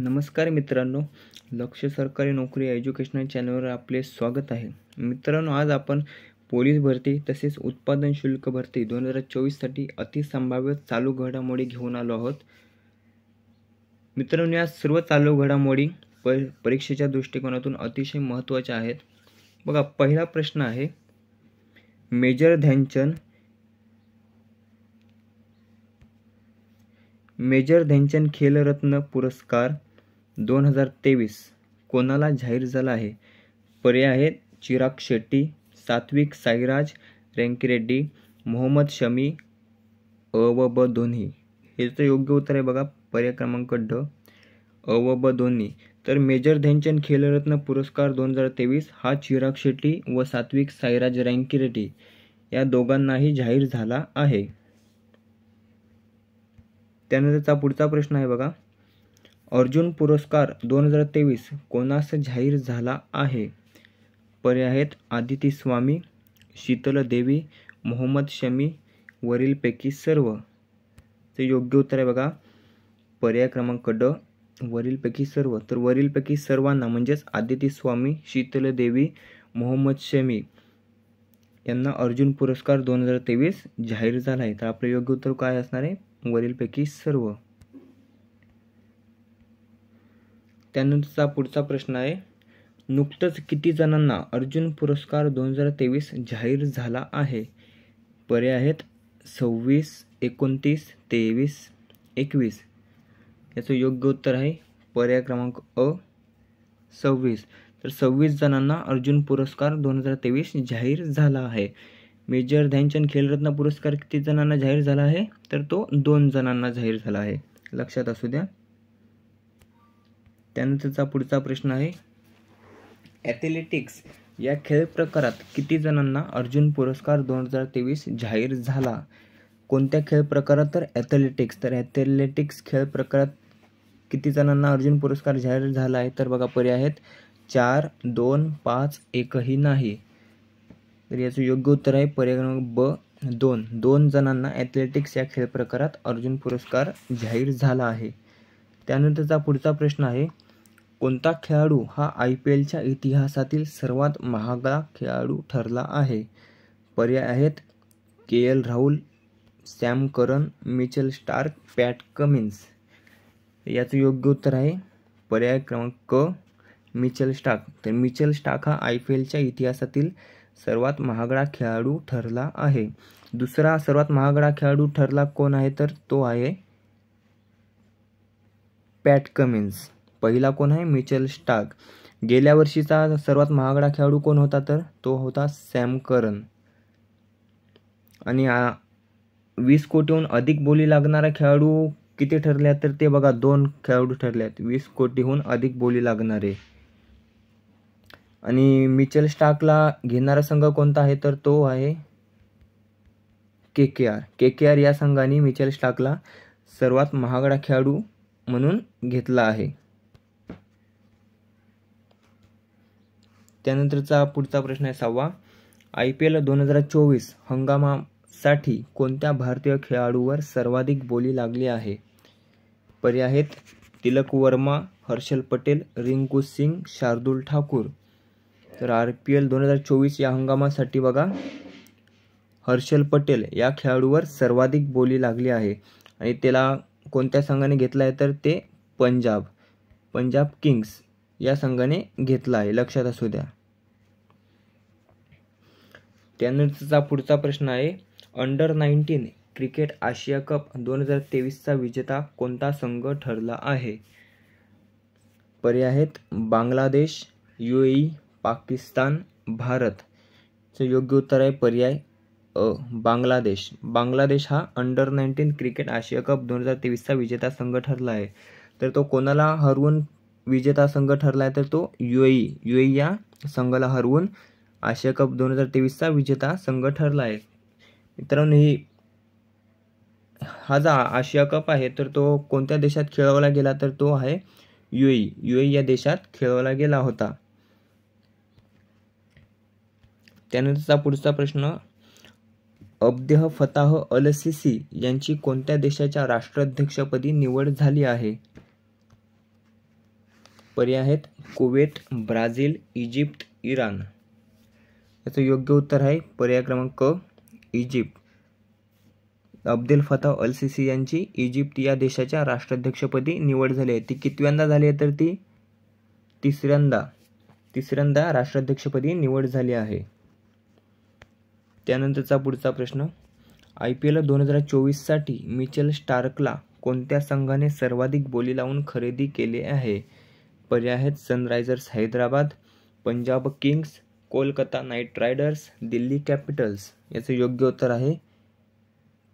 नमस्कार मित्रांनो, लक्ष सरकारी नोकरी एज्युकेशनल चॅनलवर आपले स्वागत आहे. मित्रांनो, आज आपण पोलीस भरती तसेच उत्पादन शुल्क भरती 2024साठी अतिसंभाव्य चालू घडामोडी घेऊन आलो आहोत. मित्रांनो, या सर्व चालू घडामोडी परीक्षेच्या दृष्टिकोनातून अतिशय महत्त्वाच्या आहेत. बघा, पहिला प्रश्न आहे, मेजर ध्यानचंद खेलरत्न पुरस्कार 2023 कोणाला जाहीर झाला आहे? पर्याय आहेत चिराग शेट्टी, सात्विक साईराज रँकीरेड्डी, मोहम्मद शमी, अ व ब दोन्ही. हे तर योग्य उत्तर आहे. बघा, पर्याय क्रमांक ड, अ व ब दोन्ही. तर मेजर ध्यानचंद खेलरत्न पुरस्कार 2023 हा चिराग शेट्टी व सात्विक साईराज रँकीरेड्डी या दोघांनाही जाहीर झाला आहे. त्यानंतरचा पुढचा प्रश्न आहे, बघा, अर्जुन पुरस्कार 2023 कोणास जाहीर झाला आहे? पर्याय आहेत आदिती स्वामी, शीतल देवी, मोहम्मद शमी, वरीलपैकी सर्व. ते योग्य उत्तर आहे. बघा, पर्याय क्रमांक ड, वरीलपैकी सर्व. तर वरीलपैकी सर्वांना म्हणजेच आदिती स्वामी, शीतल देवी, मोहम्मद शमी यांना अर्जुन पुरस्कार 2023 जाहीर झाला आहे. तर आपलं योग्य उत्तर काय असणार आहे? वरीलपैकी सर्व. त्यानंतरचा पुढचा प्रश्न आहे, नुकतंच किती जणांना अर्जुन पुरस्कार 2023 जाहीर झाला आहे? पर्याय आहेत 26, 29, 23, 21. याचं योग्य उत्तर आहे पर्याय क्रमांक अ, 26. तर 26 जणांना अर्जुन पुरस्कार 2023 जाहीर झाला आहे. मेजर ध्यानचंद खेलरत्न पुरस्कार किती जणांना जाहीर झाला आहे? तर तो 2 जणांना जाहीर झाला आहे. लक्षात असू द्या. त्यानंतरचा पुढचा प्रश्न आहे, ॲथलेटिक्स या खेळ प्रकारात किती जणांना अर्जुन पुरस्कार 2023 जाहीर झाला? कोणत्या खेळ प्रकारात? तर ॲथलेटिक्स. तर ॲथलेटिक्स खेळ प्रकारात किती जणांना अर्जुन पुरस्कार जाहीर झाला आहे? तर बघा, पर्याय आहेत 4, 2, 5, एकही नाही. तर याचं योग्य उत्तर आहे पर्याय क्रमांक ब, 2. 2 जणांना ॲथलेटिक्स या खेळ प्रकारात अर्जुन पुरस्कार जाहीर झाला आहे. त्यानंतरचा पुढचा प्रश्न आहे, कोणता खेळाडू हा IPLच्या इतिहासातील सर्वात महागडा खेळाडू ठरला आहे? पर्याय आहेत KL राहुल, सॅम करन, मिचेल स्टार्क, पॅट कमिन्स. याचं योग्य उत्तर आहे पर्याय क्रमांक क, मिचेल स्टार्क. तर मिचेल स्टार्क हा IPLच्या इतिहासातील सर्वात महागडा खेळाडू ठरला आहे. दुसरा सर्वात महागडा खेळाडू ठरला कोण आहे? तर तो आहे पॅट कमिन्स. पहिला कोण आहे? Mitchell Starc. गेल्या वर्षीचा सर्वात महागडा खेळाडू कोण होता? तर तो होता सॅम करन. आणि 20 कोटीहून अधिक बोली लागणारा खेळाडू किती ठरले आहेत? तर ते बघा, 2 खेळाडू ठरले आहेत 20 कोटीहून अधिक बोली लागणारे. आणि मिचेल स्टार्कला घेणारा संघ कोणता आहे? तर तो आहे KKR या संघाने मिचेल स्टार्कला सर्वात महागडा खेळाडू म्हणून घेतला आहे. त्यानंतरचा पुढचा प्रश्न आहे 6वा, IPL 2024 हंगामासाठी कोणत्या भारतीय खेळाडूवर सर्वाधिक बोली लागली आहे? पर्याय आहेत तिलक वर्मा, हर्षल पटेल, रिंकू सिंग, शार्दुल ठाकूर. तर IPL 2024 या हंगामासाठी बघा, हर्षल पटेल या खेळाडूवर सर्वाधिक बोली लागली आहे. आणि त्याला कोणत्या संघाने घेतला आहे? तर ते पंजाब किंग्स या संघाने घेतला आहे. लक्षात असू द्या. त्यानंतरचा पुढचा प्रश्न आहे, अंडर-19 क्रिकेट आशिया कप 2023चा विजेता कोणता संघ ठरला आहे? पर्याय आहेत बांगलादेश, UAE, पाकिस्तान, भारत. योग्य उत्तर आहे पर्याय अ, बांगलादेश. बांगलादेश हा अंडर-19 क्रिकेट आशिया कप 2023चा विजेता संघ ठरला आहे. तर तो कोणाला हरवून विजेता संघ ठरला आहे? तर तो UAE या संघाला हरवून आशिया कप 2023चा विजेता संघ ठरला आहे. मित्रांनो, हा जो आशिया कप आहे तर तो कोणत्या देशात खेळवला गेला? तर तो आहे UAE या देशात खेळवला गेला होता. त्यानंतरचा पुढचा प्रश्न, अब्देल फताह अल सिसी यांची कोणत्या देशाच्या राष्ट्राध्यक्षपदी निवड झाली आहे? पर्याय आहेत कुवेत, ब्राझील, इजिप्त, इराण. याचं योग्य उत्तर आहे पर्याय क्रमांक क, Egypt. Abdel Fattah al Sisi यांची इजिप्त या देशाच्या राष्ट्राध्यक्षपदी निवड झाली आहे. ती कितव्यांदा झाली आहे तर ती तिसऱ्यांदा राष्ट्राध्यक्षपदी निवड झाली आहे. त्यानंतरचा पुढचा प्रश्न, IPL 2024 साठी मिचेल स्टार्कला कोणत्या संघाने सर्वाधिक बोली लावून खरेदी केले आहे? पर्याय आहेत Sunrisers Hyderabad, Punjab Kings, Kolkata night riders, Delhi Capitals. याचं योग्य उत्तर आहे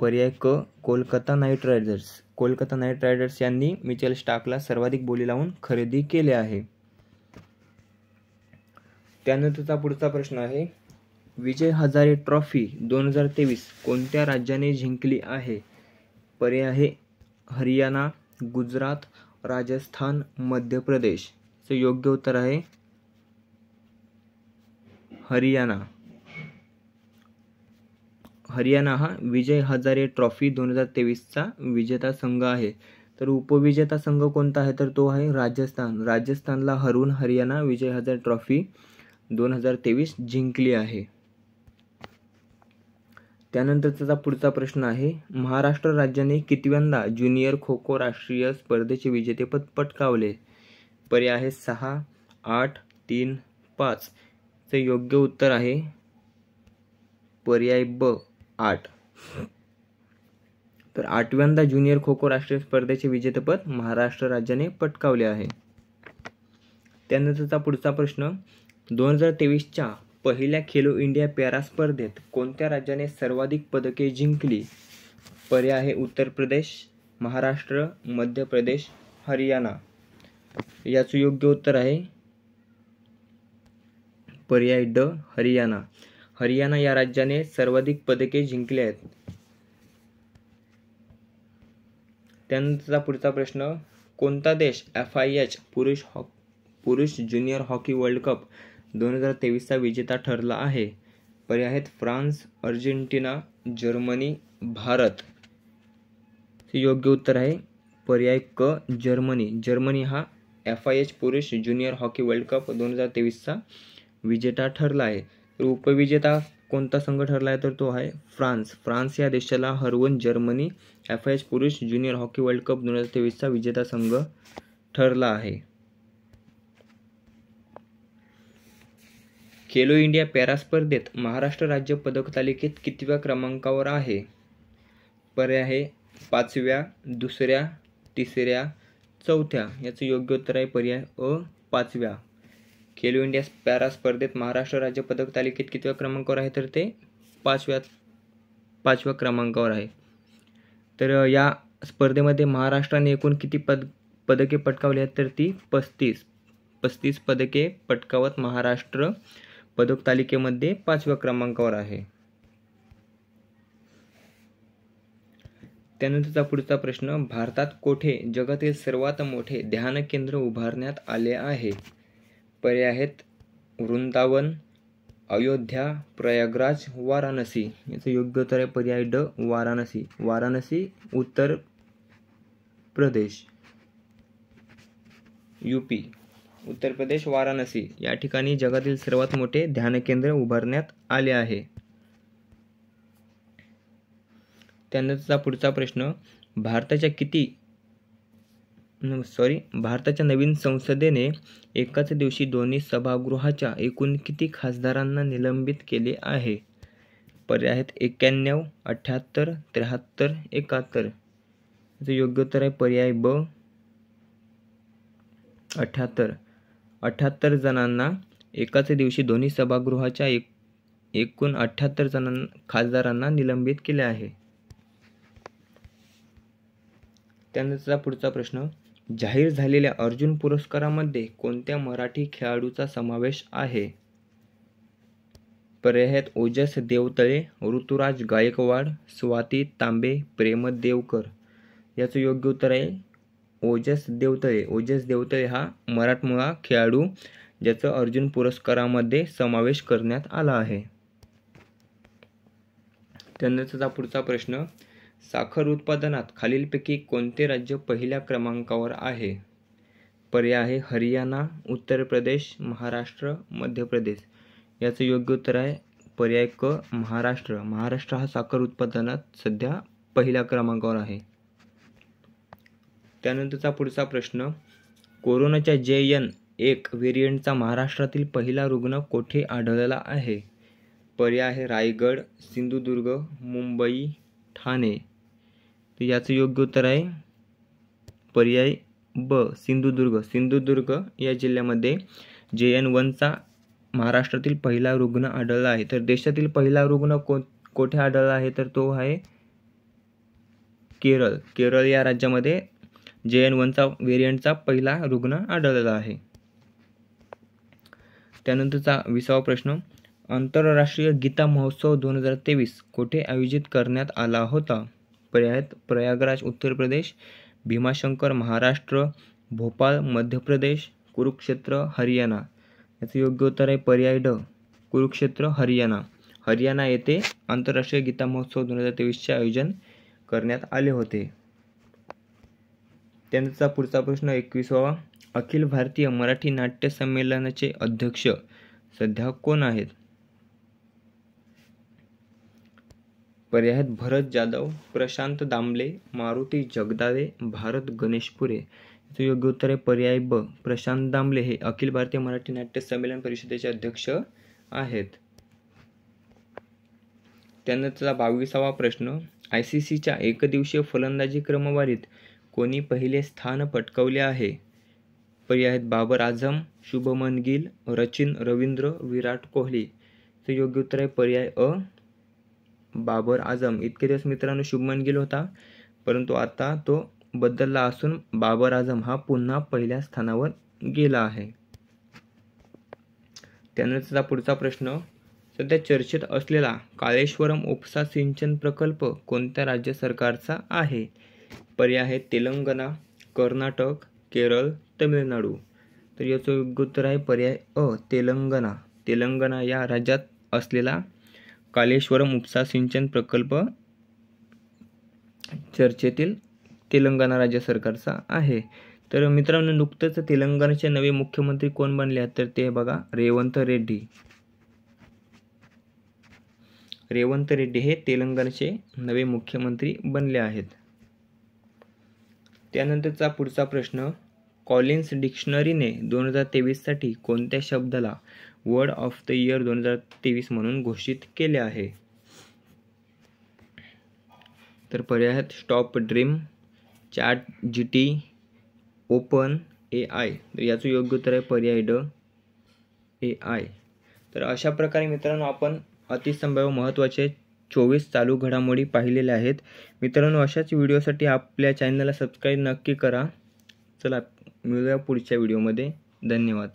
पर्याय क, Kolkata night riders. Kolkata night riders यांनी मिचेल स्टार्कला सर्वाधिक बोली लावून खरेदी केले आहे. त्यानंतरचा पुढचा प्रश्न आहे, विजय हजारे ट्रॉफी 2023 कोणत्या राज्याने जिंकली आहे? पर्याय आहे हरियाणा, गुजरात, राजस्थान, मध्य प्रदेश. चे योग्य उत्तर आहे हरियाणा. हरियाणा हा विजय हजारे ट्रॉफी 2023चा विजेता संघ आहे. तर उपविजेता संघ कोणता आहे तर तो आहे राजस्थान. राजस्थानला हरवून हरियाणा विजय हजारे ट्रॉफी 2023 जिंकली आहे. त्यानंतरचा पुढचा प्रश्न आहे, महाराष्ट्र राज्याने कितव्यांदा ज्युनियर खो खो राष्ट्रीय स्पर्धेचे विजेतेपद पटकावले? पर्याय आहे 6, 8, 3, 5. चे योग्य उत्तर आहे पर्याय ब, 8. तर 8व्यांदा ज्युनियर खो खो राष्ट्रीय स्पर्धेचे विजेतेपद महाराष्ट्र राज्याने पटकावले आहे. त्यानंतरचा पुढचा प्रश्न, 2023च्या पहिल्या खेलो इंडिया पॅरा स्पर्धेत कोणत्या राज्याने सर्वाधिक पदके जिंकली? पर्याय आहे उत्तर प्रदेश, महाराष्ट्र, मध्य प्रदेश, हरियाणा. याचं योग्य उत्तर आहे पर्याय ड, हरियाणा. हरियाणा या राज्याने सर्वाधिक पदके जिंकली आहेत. त्यानंतरचा पुढचा प्रश्न, कोणता देश FIH पुरुष ज्युनियर हॉकी वर्ल्ड कप 2023चा विजेता ठरला आहे? पर्याय आहेत फ्रान्स, अर्जेंटिना, जर्मनी, भारत. योग्य उत्तर आहे पर्याय क, जर्मनी. जर्मनी हा FIH पुरुष ज्युनियर हॉकी वर्ल्ड कप 2023चा विजेता ठरला आहे. तर उपविजेता कोणता संघ ठरला आहे तर तो आहे फ्रान्स. फ्रान्स या देशाला हरवून जर्मनी FIH पुरुष ज्युनियर हॉकी वर्ल्ड कप 2023चा विजेता संघ ठरला आहे. खेलो इंडिया पॅरा स्पर्धेत महाराष्ट्र राज्य पदक तालिकेत कितव्या क्रमांकावर आहे? पर्याय आहे 5व्या, 2ऱ्या, 3ऱ्या, 4थ्या. याचं योग्य उत्तर आहे पर्याय अ, 5व्या. खेलो इंडिया पॅरा स्पर्धेत महाराष्ट्र राज्य पदक तालिकेत कितव्या क्रमांकावर आहे तर ते 5व्या क्रमांकावर आहे. तर या स्पर्धेमध्ये महाराष्ट्राने एकूण किती पदके पटकावली आहेत तर ती 35 पदके पटकावत महाराष्ट्र पदक तालिकेमध्ये 5व्या क्रमांकावर आहे. त्यानंतरचा पुढचा प्रश्न, भारतात कोठे जगातील सर्वात मोठे ध्यान केंद्र उभारण्यात आले आहे? पर्याय आहेत वृंदावन, अयोध्या, प्रयागराज, वाराणसी. याचं योग्य उत्तर आहे पर्याय ड, वाराणसी. वाराणसी उत्तर प्रदेश, UP. उत्तर प्रदेश वाराणसी या ठिकाणी जगातील सर्वात मोठे ध्यान केंद्र उभारण्यात आले आहे. त्यानंतरचा पुढचा प्रश्न, भारताच्या नवीन संसदेने एकाच दिवशी दोन्ही सभागृहाच्या एकूण किती खासदारांना निलंबित केले आहे? पर्याय आहेत 91, 78, 73, 71. याचे योग्य उत्तर आहे पर्याय ब, 78. 78 जणांना एकाच दिवशी दोन्ही सभागृहाच्या एकूण 78 खासदारांना निलंबित केले आहे. त्यानंतरचा पुढचा प्रश्न, जाहीर झालेल्या अर्जुन पुरस्कारामध्ये कोणत्या मराठी खेळाडूचा समावेश आहे? पर्याय आहेत ओजस देवतळे, ऋतुराज गायकवाड, स्वाती तांबे, प्रेमद देवकर. याचं योग्य उत्तर आहे ओजस देवतळे. ओजस देवतळे हा मराठमोळा खेळाडू ज्याचा अर्जुन पुरस्कारामध्ये समावेश करण्यात आला आहे. त्यानंतरचा पुढचा प्रश्न, साखर उत्पादनात खालीलपैकी कोणते राज्य पहिल्या क्रमांकावर आहे? पर्याय आहे हरियाणा, उत्तर प्रदेश, महाराष्ट्र, मध्य प्रदेश. याचं योग्य उत्तर आहे पर्याय क, महाराष्ट्र. महाराष्ट्र हा साखर उत्पादनात सध्या पहिल्या क्रमांकावर आहे. त्यानंतरचा पुढचा प्रश्न, कोरोनाच्या JN.1 व्हेरियंटचा महाराष्ट्रातील पहिला रुग्ण कोठे आढळला आहे? पर्याय आहे रायगड, सिंधुदुर्ग, मुंबई, ठाणे. तर याचं योग्य उत्तर आहे पर्याय ब, सिंधुदुर्ग. सिंधुदुर्ग या जिल्ह्यामध्ये JN.1चा महाराष्ट्रातील पहिला रुग्ण आढळला आहे. तर देशातील पहिला रुग्ण कोठे आढळला आहे? तर तो आहे केरळ. केरळ या राज्यामध्ये JN.1चा व्हेरियंटचा पहिला रुग्ण आढळला आहे. त्यानंतरचा 20वा प्रश्न, आंतरराष्ट्रीय गीता महोत्सव 2023 कोठे आयोजित करण्यात आला होता? पर्याय आहेत प्रयागराज, उत्तर प्रदेश, भीमाशंकर, महाराष्ट्र, भोपाळ, मध्य प्रदेश, कुरुक्षेत्र, हरियाणा. याचं योग्य उत्तर आहे पर्याय ड, कुरुक्षेत्र, हरियाणा. हरियाणा येथे आंतरराष्ट्रीय गीता महोत्सव 2023चे आयोजन करण्यात आले होते. त्यानंतरचा पुढचा प्रश्न 21वा, अखिल भारतीय मराठी नाट्य संमेलनाचे अध्यक्ष सध्या कोण आहेत? पर्याय आहेत भरत जाधव, प्रशांत दामले, मारुती जगदाळे, भारत गणेशपुरे. याचं योग्य उत्तर आहे पर्याय ब, प्रशांत दामले हे अखिल भारतीय मराठी नाट्य संमेलन परिषदेचे अध्यक्ष आहेत. त्यानंतरचा 22वा प्रश्न, ICCच्या एकदिवसीय फलंदाजी क्रमवारीत कोणी पहिले स्थान पटकावले आहे? पर्याय आहेत बाबर आझम, शुभमन गिल, सचिन रवींद्र, विराट कोहली. तर योग्य उत्तर आहे पर्याय अ, बाबर आझम. इतके दिवस मित्रांनो शुभमन गिल होता, परंतु आता तो बदलला असून बाबर आझम हा पुन्हा पहिल्या स्थानावर गेला आहे. त्यानंतरचा पुढचा प्रश्न, सध्या चर्चेत असलेला काळेश्वरम उपसा सिंचन प्रकल्प कोणत्या राज्य सरकारचा आहे? पर्याय आहे तेलंगणा, कर्नाटक, केरळ, तमिळनाडू. तर याचं योग्य उत्तर आहे पर्याय अ, तेलंगणा. तेलंगणा या राज्यात असलेला काळेश्वरम उपसा सिंचन प्रकल्प चर्चेतील तेलंगणा राज्य सरकारचा आहे. तर मित्रांनो, नुकतंच तेलंगणाचे नवे मुख्यमंत्री कोण बनले आहेत? तर ते बघा रेवंत रेड्डी. रेवंत रेड्डी हे तेलंगणाचे नवे मुख्यमंत्री बनले आहेत. त्यानंतरचा पुढचा प्रश्न, कॉलिन्स डिक्शनरीने 2023 साठी कोणत्या शब्दाला वर्ड ऑफ द इयर 2023 म्हणून घोषित केले आहे? तर पर्याय आहेत stop dream, chat GT, open AI. तर याचं योग्य उत्तर आहे पर्याय ड, AI. तर अशा प्रकारे मित्रांनो आपण अतिसंभाव्य महत्त्वाचे 24 चालू घडामोडी पाहिलेल्या आहेत. मित्रांनो, अशाच व्हिडिओसाठी आपल्या चॅनलला सबस्क्राईब नक्की करा. चला मिळूया पुढच्या व्हिडिओमध्ये. धन्यवाद.